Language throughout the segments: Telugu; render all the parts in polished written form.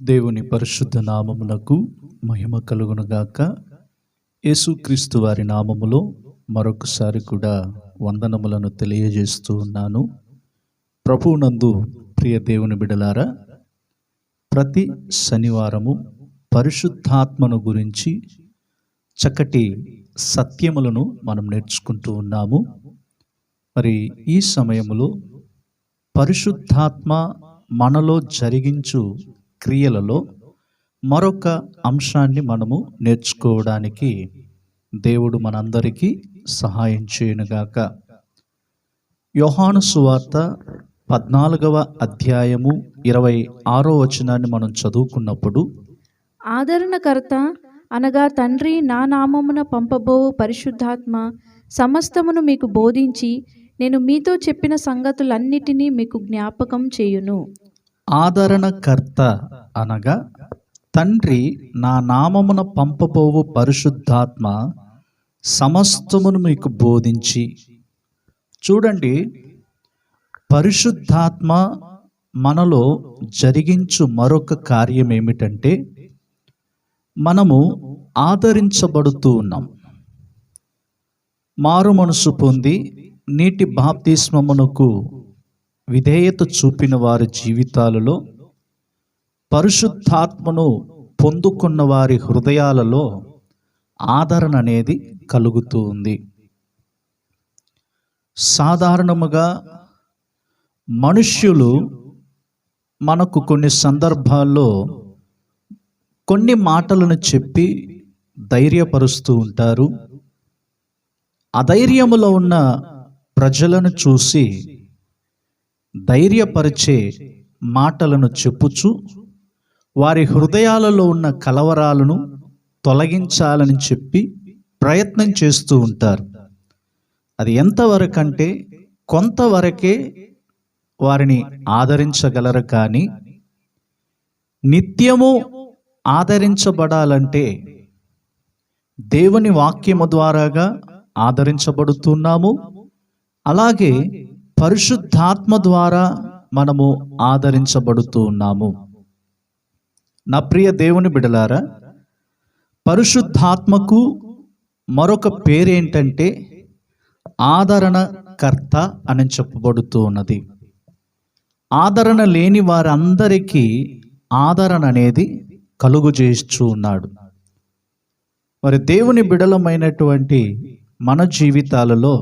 దేవుని పరిశుద్ధ నామమునకు మహిమ కలుగునుగాక. యేసుక్రీస్తు వారి నామములో మరొకసారి కూడా వందనములను తెలియజేస్తూ ఉన్నాను. ప్రభువునందు ప్రియ దేవుని బిడలారా, ప్రతి శనివారము పరిశుద్ధాత్మను గురించి చక్కటి సత్యములను మనం నేర్చుకుంటూ ఉన్నాము. మరి ఈ సమయములో పరిశుద్ధాత్మ మనలో జరిగించు క్రియలలో మరొక అంశాన్ని మనము నేర్చుకోవడానికి దేవుడు మనందరికీ సహాయం చేయనుగాక. యోహాను సువార్త 14వ అధ్యాయము 26వ వచనాన్ని మనం చదువుకున్నప్పుడు, ఆదరణకర్త అనగా తండ్రి నా నామమున పంపబోవు పరిశుద్ధాత్మ సమస్తమును మీకు బోధించి నేను మీతో చెప్పిన సంగతులన్నిటినీ మీకు జ్ఞాపకం చేయును. ఆదరణకర్త అనగా తండ్రి నా నామమున పంపబోవు పరిశుద్ధాత్మ సమస్తమును మీకు బోధించి. చూడండి, పరిశుద్ధాత్మ మనలో జరిగించు మరొక కార్యం ఏమిటంటే, మనము ఆదరించబడుతూ ఉన్నాం. మారు మనసు పొంది నీటి బాప్తిస్మమునకు విధేయత చూపిన వారి జీవితాలలో, పరిశుద్ధాత్మను పొందుకున్న వారి హృదయాలలో ఆదరణ అనేది కలుగుతూ ఉంది. సాధారణముగా మనుష్యులు మనకు కొన్ని సందర్భాల్లో కొన్ని మాటలను చెప్పి ధైర్యపరుస్తూ ఉంటారు. అధైర్యములో ఉన్న ప్రజలను చూసి ధైర్యపరిచే మాటలను చెప్పుచు వారి హృదయాలలో ఉన్న కలవరాలను తొలగించాలని చెప్పి ప్రయత్నం చేస్తూ ఉంటారు. అది ఎంతవరకంటే కొంతవరకే వారిని ఆదరించగలరు, కానీ నిత్యము ఆదరించబడాలంటే దేవుని వాక్యము ద్వారాగా ఆదరించబడుతున్నాము. అలాగే పరిశుద్ధాత్మ ద్వారా మనము ఆదరించబడుతూ ఉన్నాము. నా ప్రియ దేవుని బిడలారా, పరిశుద్ధాత్మకు మరొక పేరేంటంటే ఆదరణకర్త అని చెప్పబడుతూ ఉన్నది. ఆదరణ లేని వారందరికీ ఆదరణ అనేది కలుగు చేస్తూ ఉన్నాడు. మరి దేవుని బిడలమైనటువంటి మన జీవితాలలో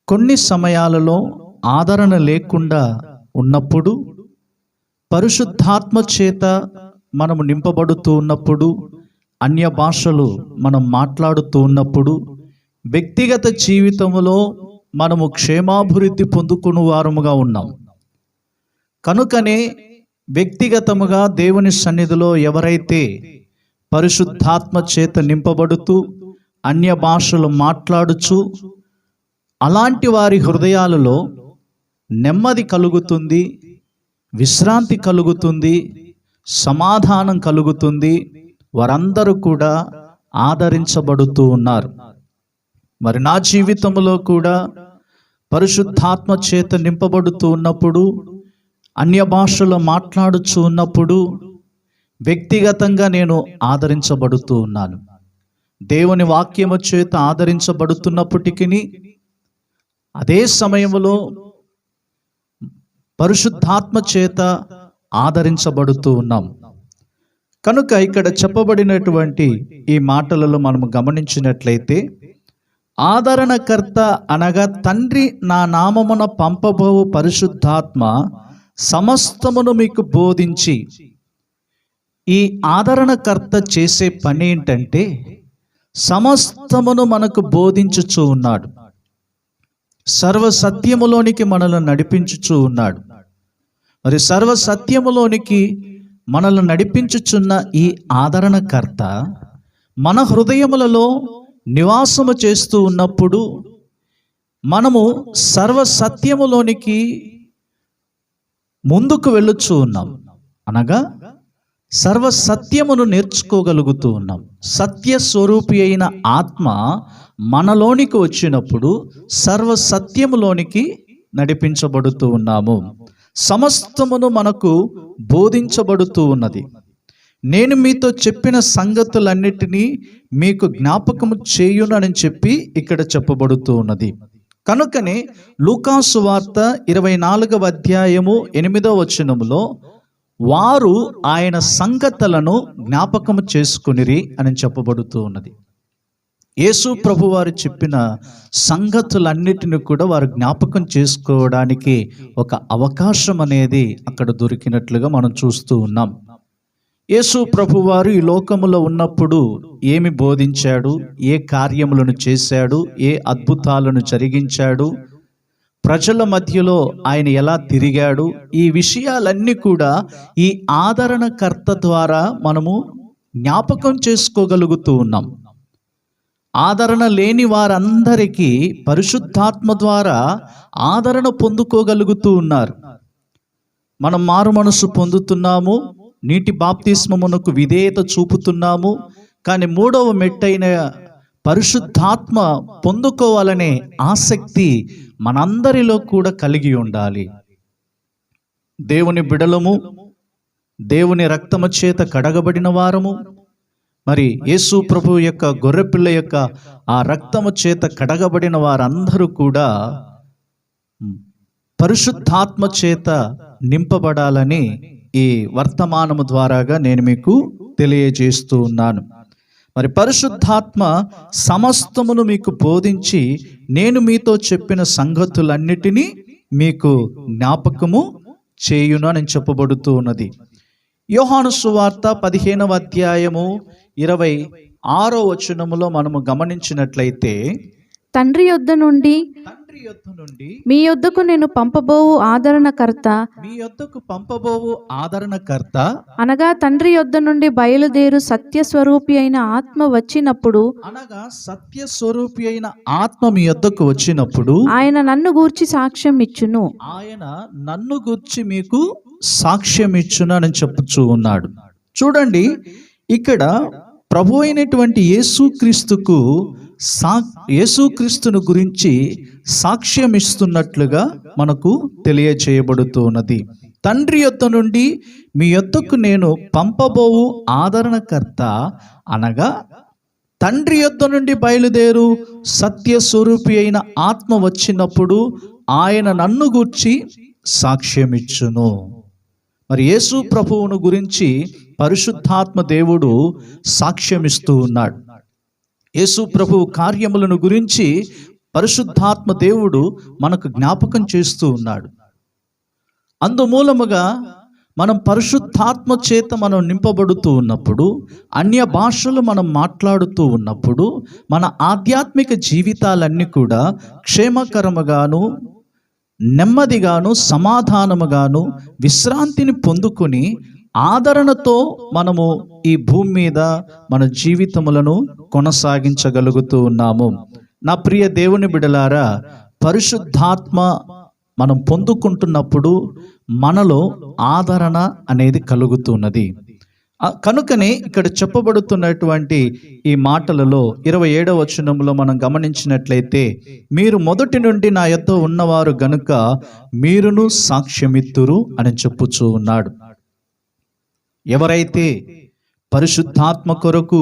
కొన్ని సమయాలలో ఆదరణ లేకుండా ఉన్నప్పుడు, పరిశుద్ధాత్మ చేత మనము నింపబడుతూ ఉన్నప్పుడు, అన్య భాషలు మనం మాట్లాడుతూ ఉన్నప్పుడు, వ్యక్తిగత జీవితంలో మనము క్షేమాభివృద్ధి పొందుకుని వారముగా ఉన్నాం. కనుకనే వ్యక్తిగతముగా దేవుని సన్నిధిలో ఎవరైతే పరిశుద్ధాత్మ చేత నింపబడుతూ అన్య భాషలు మాట్లాడుచు, అలాంటి వారి హృదయాలలో నెమ్మది కలుగుతుంది, విశ్రాంతి కలుగుతుంది, సమాధానం కలుగుతుంది. వారందరూ కూడా ఆదరించబడుతూ ఉన్నారు. మరి నా జీవితంలో కూడా పరిశుద్ధాత్మ చేత నింపబడుతూ ఉన్నప్పుడు, అన్య భాషలో మాట్లాడుచూ ఉన్నప్పుడు వ్యక్తిగతంగా నేను ఆదరించబడుతూ ఉన్నాను. దేవుని వాక్యము చేత ఆదరించబడుతున్నప్పటికీ అదే సమయంలో పరిశుద్ధాత్మ చేత ఆదరించబడుతూ ఉన్నాం. కనుక ఇక్కడ చెప్పబడినటువంటి ఈ మాటలలో మనము గమనించినట్లయితే, ఆదరణకర్త అనగా తండ్రి నా నామమున పంపబోవు పరిశుద్ధాత్మ సమస్తమును మీకు బోధించి. ఈ ఆదరణకర్త చేసే పని ఏంటంటే సమస్తమును మనకు బోధించుచూ ఉన్నాడు. సర్వసత్యములోనికి మనల్ని నడిపించుచూ ఉన్నాడు. మరి సర్వసత్యములోనికి మనల్ని నడిపించుచున్న ఈ ఆదరణకర్త మన హృదయములలో నివాసము చేస్తూ ఉన్నప్పుడు మనము సర్వసత్యములోనికి ముందుకు వెళ్ళుచూ ఉన్నాం. అనగా సర్వసత్యమును నేర్చుకోగలుగుతూ ఉన్నాం. సత్య స్వరూపి అయిన ఆత్మ మనలోనికి వచ్చినప్పుడు సర్వసత్యములోనికి నడిపించబడుతూ ఉన్నాము. సమస్తమును మనకు బోధించబడుతూ ఉన్నది. నేను మీతో చెప్పిన సంగతులన్నిటినీ మీకు జ్ఞాపకము చేయునని చెప్పి ఇక్కడ చెప్పబడుతూ ఉన్నది. కనుకనే లూకాసు వార్త 24వ అధ్యాయము 8వ వచనములో వారు ఆయన సంగతులను జ్ఞాపకము చేసుకునిరి అని చెప్పబడుతూ ఉన్నది. యేసు ప్రభు వారు చెప్పిన సంగతులన్నిటిని కూడా వారు జ్ఞాపకం చేసుకోవడానికి ఒక అవకాశం అనేది అక్కడ దొరికినట్లుగా మనం చూస్తూ ఉన్నాం. యేసు ప్రభువారు ఈ లోకములో ఉన్నప్పుడు ఏమి బోధించాడు, ఏ కార్యములను చేశాడు, ఏ అద్భుతాలను జరిగించాడు, ప్రజల మధ్యలో ఆయన ఎలా తిరిగాడు, ఈ విషయాలన్నీ కూడా ఈ ఆదరణకర్త ద్వారా మనము జ్ఞాపకం చేసుకోగలుగుతూ ఉన్నాం. ఆదరణ లేని వారందరికీ పరిశుద్ధాత్మ ద్వారా ఆదరణ పొందుకోగలుగుతూ ఉన్నారు. మనం మారు మనసు పొందుతున్నాము, నీటి బాప్తిస్మమునకు విధేయత చూపుతున్నాము. కానీ 3వ మెట్టైన పరిశుద్ధాత్మ పొందుకోవాలనే ఆసక్తి మనందరిలో కూడా కలిగి ఉండాలి. దేవుని బిడలము, దేవుని రక్తము చేత కడగబడిన వారము, మరి యేసు ప్రభు యొక్క గొర్రెపిల్ల యొక్క ఆ రక్తము చేత కడగబడిన వారందరూ కూడా పరిశుద్ధాత్మ చేత నింపబడాలని ఈ వర్తమానము ద్వారాగా నేను మీకు తెలియజేస్తూ ఉన్నాను. మరి పరిశుద్ధాత్మ సమస్తమును మీకు బోధించి నేను మీతో చెప్పిన సంగతులన్నిటినీ మీకు జ్ఞాపకము చేయును అని చెప్పబడుతూ ఉన్నది. యోహాను సువార్త 15వ అధ్యాయము 26వ వచనములో మనము గమనించినట్లయితే, తండ్రి యొద్ద నుండి మీ యొద్దకు నేను పంపబోవు ఆదరణకర్త అనగా తండ్రి యొద్ద నుండి బయలుదేరు సత్యస్వరూపి అయిన ఆత్మ వచ్చినప్పుడు, మీ యొద్దకు వచ్చినప్పుడు ఆయన నన్ను గూర్చి సాక్ష్యం ఇచ్చును. ఆయన నన్ను గూర్చి మీకు సాక్ష్యం ఇచ్చును అని చెప్పుచూ ఉన్నాడు. చూడండి, ఇక్కడ ప్రభు అయినటువంటి యేసుక్రీస్తును గురించి సాక్ష్యం ఇస్తున్నట్లుగా మనకు తెలియచేయబడుతూ ఉన్నది. తండ్రి యొద్ద నుండి మీ యొద్దకు నేను పంపబోవు ఆదరణకర్త అనగా తండ్రి యొద్ద నుండి బయలుదేరు సత్యస్వరూపి అయిన ఆత్మ వచ్చినప్పుడు ఆయన నన్ను గూర్చి సాక్ష్యం ఇచ్చును. మరి యేసు ప్రభువును గురించి పరిశుద్ధాత్మ దేవుడు సాక్ష్యమిస్తూ ఉన్నాడు. యేసు ప్రభువు కార్యములను గురించి పరిశుద్ధాత్మ దేవుడు మనకు జ్ఞాపకం చేస్తూ ఉన్నాడు. అందుమూలముగా మనం పరిశుద్ధాత్మ చేత మనం నింపబడుతూ ఉన్నప్పుడు, అన్య భాషలు మనం మాట్లాడుతూ ఉన్నప్పుడు మన ఆధ్యాత్మిక జీవితాలన్నీ కూడా క్షేమకరముగాను, నెమ్మదిగాను, సమాధానముగాను, విశ్రాంతిని పొందుకొని ఆదరణతో మనము ఈ భూమి మీద మన జీవితములను కొనసాగించగలుగుతూ ఉన్నాము. నా ప్రియ దేవుని బిడలారా, పరిశుద్ధాత్మ మనం పొందుకుంటున్నప్పుడు మనలో ఆదరణ అనేది కలుగుతున్నది. కనుకనే ఇక్కడ చెప్పబడుతున్నటువంటి ఈ మాటలలో 27వ వచనంలో మనం గమనించినట్లయితే, మీరు మొదటి నుండి నా యొద్ద ఉన్నవారు గనుక మీరును సాక్ష్యమిత్తురు అని చెప్పుచూ ఉన్నాడు. ఎవరైతే పరిశుద్ధాత్మ కొరకు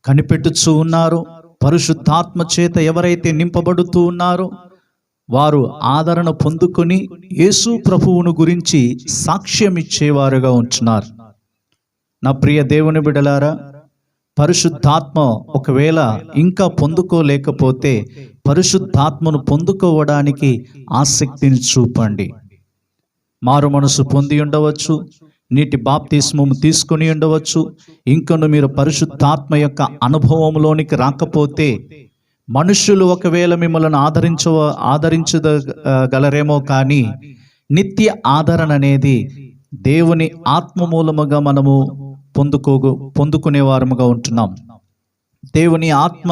కనిపెట్టుచూ ఉన్నారో, పరిశుద్ధాత్మ చేత ఎవరైతే నింపబడుతూ ఉన్నారో వారు ఆదరణ పొందుకొని యేసు ప్రభువును గురించి సాక్ష్యం ఇచ్చేవారుగా ఉంటున్నారు. నా ప్రియ దేవుని బిడలారా, పరిశుద్ధాత్మ ఒకవేళ ఇంకా పొందుకోలేకపోతే పరిశుద్ధాత్మను పొందుకోవడానికి ఆసక్తిని చూపండి. మారు మనసు పొంది ఉండవచ్చు, నీటి బాప్తిస్మము తీసుకుని ఉండవచ్చు. ఇంకను మీరు పరిశుద్ధాత్మ యొక్క అనుభవంలోనికి రాకపోతే మనుషులు ఒకవేళ మిమ్మల్ని ఆదరించగలరేమో, కానీ నిత్య ఆదరణ అనేది దేవుని ఆత్మ మూలముగా మనము పొందుకునే వారముగా ఉంటున్నాం. దేవుని ఆత్మ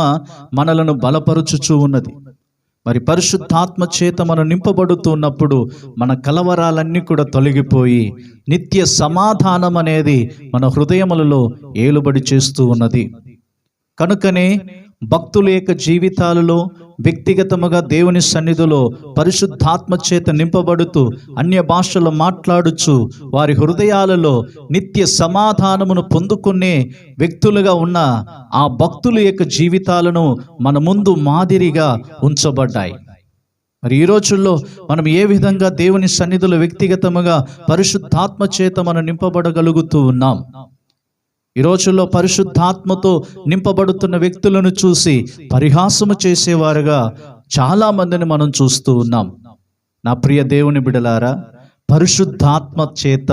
మనలను బలపరుచుచూ ఉన్నది. మరి పరిశుద్ధాత్మ చేత మనం నింపబడుతున్నప్పుడు మన కలవరాలన్నీ కూడా తొలగిపోయి నిత్య సమాధానం అనేది మన హృదయములలో ఏలుబడి చేస్తూ ఉన్నది. కనుకనే భక్తుల యొక్క జీవితాలలో వ్యక్తిగతముగా దేవుని సన్నిధిలో పరిశుద్ధాత్మ చేత నింపబడుతూ అన్య భాషలు మాట్లాడుచు వారి హృదయాలలో నిత్య సమాధానమును పొందుకునే వ్యక్తులుగా ఉన్న ఆ భక్తుల యొక్క జీవితాలను మన ముందు మాదిరిగా ఉంచబడ్డాయి. మరి ఈ రోజుల్లో మనం ఏ విధంగా దేవుని సన్నిధిలో వ్యక్తిగతముగా పరిశుద్ధాత్మ చేత మనం నింపబడగలుగుతూ ఉన్నాం? ఈ రోజుల్లో పరిశుద్ధాత్మతో నింపబడుతున్న వ్యక్తులను చూసి పరిహాసము చేసేవారుగా చాలా మందిని మనం చూస్తూ ఉన్నాం. నా ప్రియ దేవుని బిడలారా, పరిశుద్ధాత్మ చేత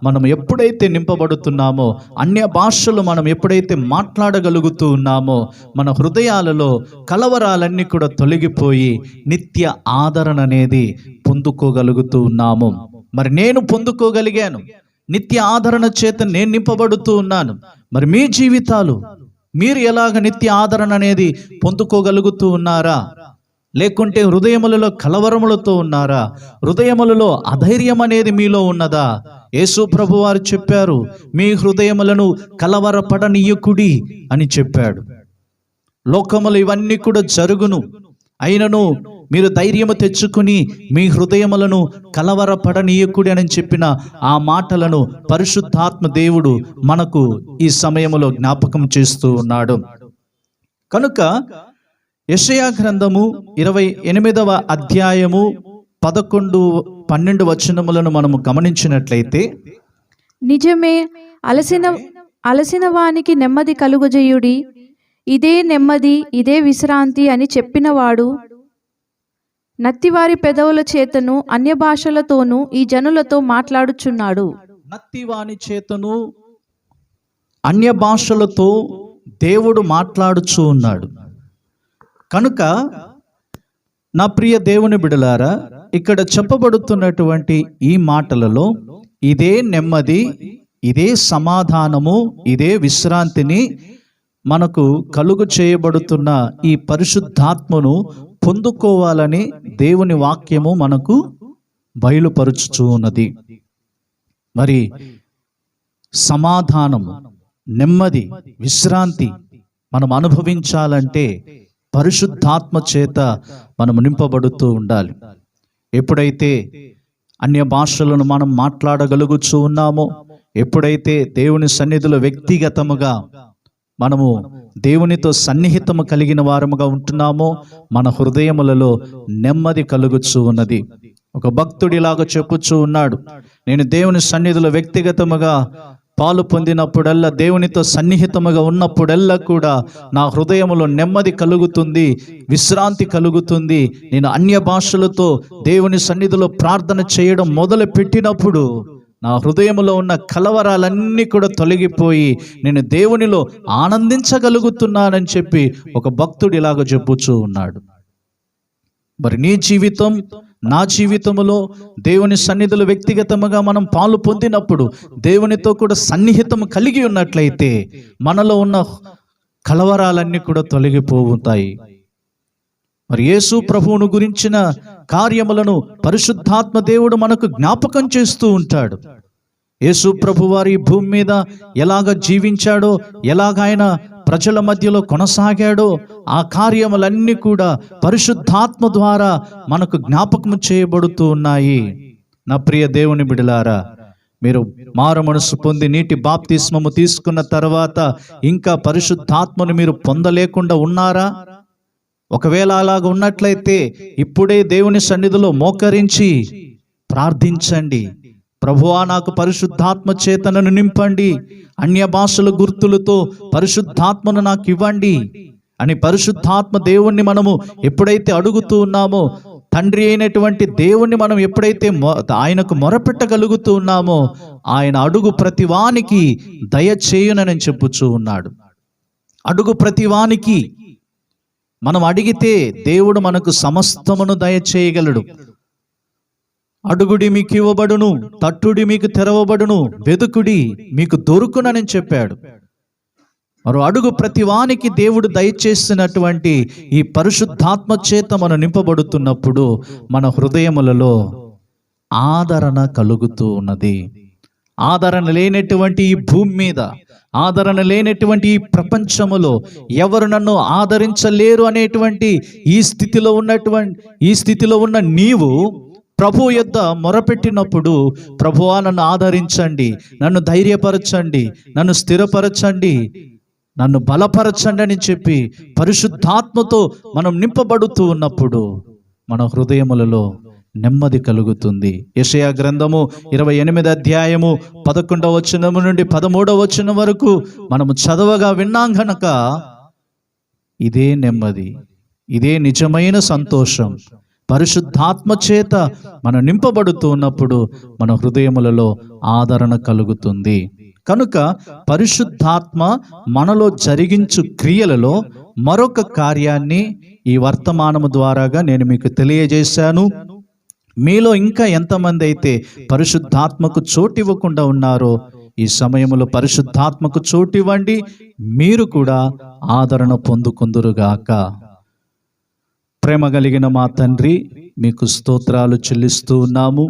మనం ఎప్పుడైతే నింపబడుతున్నామో, అన్య భాషలు మనం ఎప్పుడైతే మాట్లాడగలుగుతూ ఉన్నామో, మన హృదయాలలో కలవరాలన్నీ కూడా తొలగిపోయి నిత్య ఆదరణ అనేది పొందుకోగలుగుతూ ఉన్నాము. మరి నేను పొందుకోగలిగాను, నిత్య ఆదరణ చేత నేను నింపబడుతూ ఉన్నాను. మరి మీ జీవితాలు మీరు ఎలాగ నిత్య ఆదరణ అనేది పొందుకోగలుగుతూ ఉన్నారా? లేకుంటే హృదయములలో కలవరములతో ఉన్నారా? హృదయములలో అధైర్యం అనేది మీలో ఉన్నదా? యేసు ప్రభు వారు చెప్పారు, మీ హృదయములను కలవరపడనీయకుడి అని చెప్పాడు. లోకములు ఇవన్నీ కూడా జరుగును, అయినను మీరు ధైర్యము తెచ్చుకుని మీ హృదయములను కలవరపడనీయకుడి అని చెప్పిన ఆ మాటలను పరిశుద్ధాత్మ దేవుడు మనకు ఈ సమయంలో జ్ఞాపకం చేస్తూ ఉన్నాడు. కనుక యెషయా గ్రంథము 28వ అధ్యాయము 11-12 వచనములను మనము గమనించినట్లయితే, నిజమే, అలసిన వానికి నెమ్మది కలుగజేయుడి, ఇదే నెమ్మది, ఇదే విశ్రాంతి అని చెప్పినవాడు నత్తివారి పెదవుల చేతను అన్య భాషలతోనూ ఈ జనులతో మాట్లాడుచున్నాడు. నత్తివాని చేతను అన్య భాషలతో దేవుడు మాట్లాడుచూ ఉన్నాడు. కనుక నా ప్రియ దేవుని బిడలారా, ఇక్కడ చెప్పబడుతున్నటువంటి ఈ మాటలలో ఇదే నెమ్మది, ఇదే సమాధానము, ఇదే విశ్రాంతిని మనకు కలుగు చేయబడుతున్న ఈ పరిశుద్ధాత్మను పొందుకోవాలని దేవుని వాక్యము మనకు బయలుపరుచుచూ ఉన్నది. మరి సమాధానము, నెమ్మది, విశ్రాంతి మనం అనుభవించాలంటే పరిశుద్ధాత్మ చేత మనం నింపబడుతూ ఉండాలి. ఎప్పుడైతే అన్య భాషలను మనం మాట్లాడగలుగుతూ ఉన్నామో, ఎప్పుడైతే దేవుని సన్నిధిలో వ్యక్తిగతముగా మనము దేవునితో సన్నిహితము కలిగిన వారముగా ఉంటున్నామో, మన హృదయములలో నెమ్మది కలుగుచూ ఉన్నది. ఒక భక్తుడిలాగా చెప్పుచూ ఉన్నాడు, నేను దేవుని సన్నిధిలో వ్యక్తిగతముగా పాలు పొందినప్పుడల్లా, దేవునితో సన్నిహితముగా ఉన్నప్పుడల్లా కూడా నా హృదయములో నెమ్మది కలుగుతుంది, విశ్రాంతి కలుగుతుంది. నేను అన్య భాషలతో దేవుని సన్నిధిలో ప్రార్థన చేయడం మొదలు పెట్టినప్పుడు నా హృదయములో ఉన్న కలవరాలన్నీ కూడా తొలగిపోయి నేను దేవునిలో ఆనందించగలుగుతున్నానని చెప్పి ఒక భక్తుడు ఇలాగ చెప్పుచూ ఉన్నాడు. మరి నీ జీవితం, నా జీవితములో దేవుని సన్నిధిలో వ్యక్తిగతముగా మనం పాలు పొందినప్పుడు, దేవునితో కూడా సన్నిహితము కలిగి ఉన్నట్లయితే మనలో ఉన్న కలవరాలన్నీ కూడా తొలగిపోతాయి. మరి యేసు ప్రభువును గురించిన కార్యములను పరిశుద్ధాత్మ దేవుడు మనకు జ్ఞాపకం చేస్తూ ఉంటాడు. యేసు ప్రభు వారి భూమి మీద ఎలాగ జీవించాడో, ఎలాగ ఆయన ప్రజల మధ్యలో కొనసాగాడో, ఆ కార్యములన్నీ కూడా పరిశుద్ధాత్మ ద్వారా మనకు జ్ఞాపకం చేయబడుతూ ఉన్నాయి. నా ప్రియ దేవుని బిడలారా, మీరు మారు మనసు పొంది నీటి బాప్తిస్మము తీసుకున్న తర్వాత ఇంకా పరిశుద్ధాత్మను మీరు పొందలేకుండా ఉన్నారా? ఒకవేళ అలాగ ఉన్నట్లయితే ఇప్పుడే దేవుని సన్నిధిలో మోకరించి ప్రార్థించండి. ప్రభువా, నాకు పరిశుద్ధాత్మ చేతనను నింపండి, అన్య భాషల గుర్తులతో పరిశుద్ధాత్మను నాకు ఇవ్వండి అని పరిశుద్ధాత్మ దేవుణ్ణి మనము ఎప్పుడైతే అడుగుతూ ఉన్నామో, తండ్రి అయినటువంటి దేవుణ్ణి మనం ఎప్పుడైతే ఆయనకు మొరపెట్టగలుగుతూ ఉన్నామో, ఆయన అడుగు ప్రతివానికి దయచేయునని చెప్పుచూ ఉన్నాడు. అడుగు ప్రతివానికి మనం అడిగితే దేవుడు మనకు సమస్తమును దయచేయగలడు. అడుగుడి మీకు ఇవ్వబడును, తట్టుడి మీకు తెరవబడును, వెదుకుడి మీకు దొరుకునని చెప్పాడు. మరో అడుగు ప్రతివానికి దేవుడు దయచేస్తున్నటువంటి ఈ పరిశుద్ధాత్మ చేత మనం నింపబడుతున్నప్పుడు మన హృదయములలో ఆదరణ కలుగుతూ ఉన్నది. ఆదరణ లేనటువంటి ఈ భూమి మీద, ఆదరణ లేనటువంటి ఈ ప్రపంచములో ఎవరు నన్ను ఆదరించలేరు అనేటువంటి ఈ స్థితిలో ఉన్న నీవు ప్రభు యొద్ద మొరపెట్టినప్పుడు, ప్రభువా నన్ను ఆదరించండి, నన్ను ధైర్యపరచండి, నన్ను స్థిరపరచండి, నన్ను బలపరచండి అని చెప్పి పరిశుద్ధాత్మతో మనం నింపబడుతూ ఉన్నప్పుడు మన హృదయములలో నెమ్మది కలుగుతుంది. యెషయా గ్రంథము 28వ అధ్యాయము 11వ వచనము నుండి 13వ వచనం వరకు మనము చదవగా విన్నాం గనక ఇదే నెమ్మది, ఇదే నిజమైన సంతోషం. పరిశుద్ధాత్మ చేత మనం నింపబడుతూ ఉన్నప్పుడు మన హృదయములలో ఆదరణ కలుగుతుంది. కనుక పరిశుద్ధాత్మ మనలో జరిగించు క్రియలలో మరొక కార్యాన్ని ఈ వర్తమానము ద్వారాగా నేను మీకు తెలియజేశాను. మీలో ఇంకా ఎంతమంది అయితే పరిశుద్ధాత్మకు చోటివ్వకుండా ఉన్నారో ఈ సమయంలో పరిశుద్ధాత్మకు చోటివ్వండి, మీరు కూడా ఆదరణ పొందుకుందురుగాక. ప్రేమ కలిగిన మా తండ్రి, మీకు స్తోత్రాలు చెల్లిస్తూ ఉన్నాము.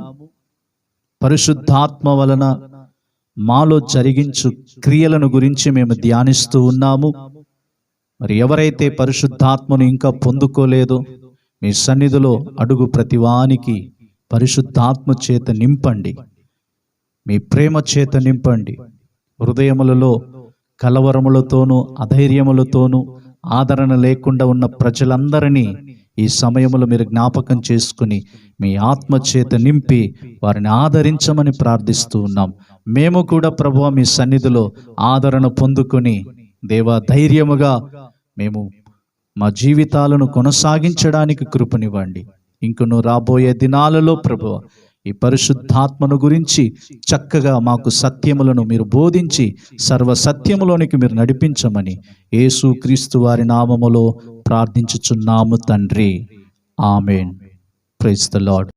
పరిశుద్ధాత్మ వలన మాలో జరిగించు క్రియలను గురించి మేము ధ్యానిస్తూ ఉన్నాము. మరి ఎవరైతే పరిశుద్ధాత్మను ఇంకా పొందుకోలేదో మీ సన్నిధిలో అడుగు ప్రతివానికి పరిశుద్ధాత్మ చేత నింపండి, మీ ప్రేమ చేత నింపండి. హృదయములలో కలవరములతోనూ అధైర్యములతోనూ ఆదరణ లేకుండా ఉన్న ప్రజలందరినీ ఈ సమయంలో మీరు జ్ఞాపకం చేసుకుని మీ ఆత్మ చేత నింపి వారిని ఆదరించమని ప్రార్థిస్తూ ఉన్నాం. మేము కూడా ప్రభువా మీ సన్నిధిలో ఆదరణ పొందుకొని దేవా ధైర్యముగా మేము మా జీవితాలను కొనసాగించడానికి కృపనివ్వండి. ఇంకను రాబోయే దినాలలో ప్రభువా ఈ పరిశుద్ధాత్మను గురించి చక్కగా మాకు సత్యములను మీరు బోధించి సర్వ సత్యములోనికి మీరు నడిపించమని యేసుక్రీస్తు వారి నామములో ప్రార్థించుచున్నాము తండ్రి. ఆమేన్. Praise the lord.